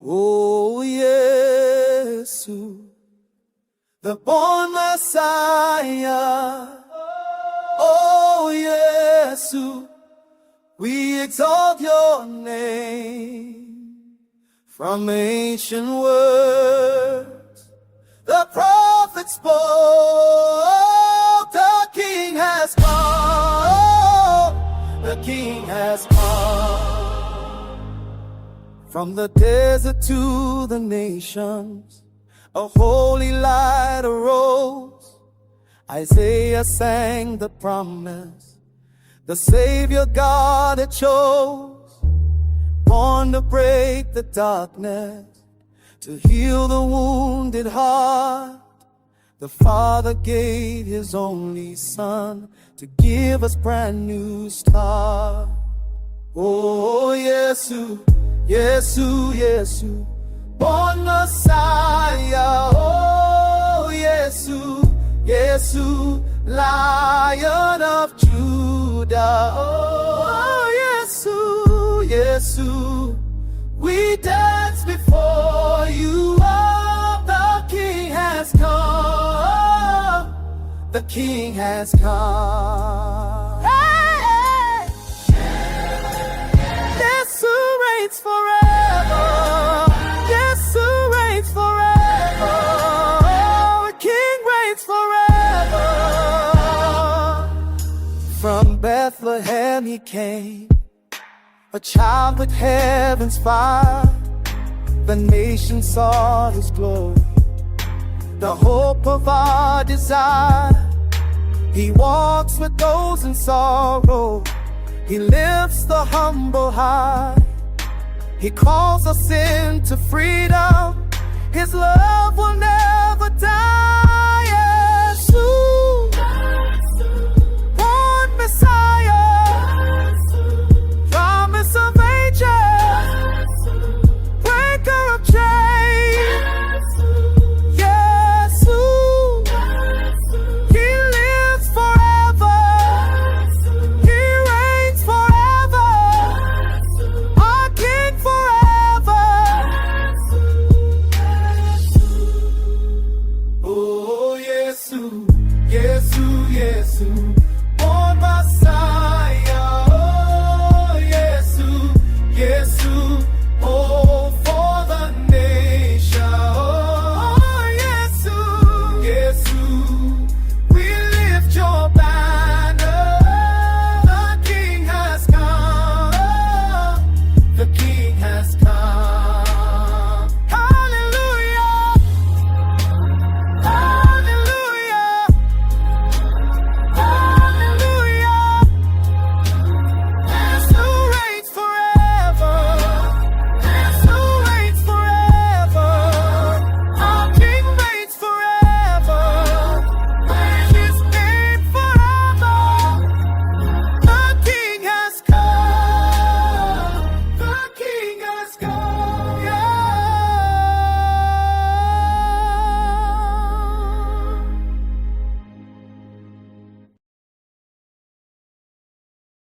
Oh, Yesu, the born Messiah. Oh, Yesu, we exalt your name. From ancient words, the prophets spoke, the King has come, the King has come. From the desert to the nations, a holy light arose. Isaiah sang the promise, the Savior God had chose. Born to break the darkness, to heal the wounded heart. The Father gave His only Son to give us brand new start. Oh, Yesu, Yesu, Yesu, born Messiah. Oh, Yesu, Yesu, Lion of Judah. Oh, Yesu, Yesu, we dance before you. Oh, the King has come, the King has come. Hey! Yesu reigns forever. Yesu reigns forever. The King reigns forever. From Bethlehem He came, a child with heaven's fire. The nation saw His glory, the hope of our desire. He walks with those in sorrow, He lifts the humble high. He calls us into freedom, His love will never die.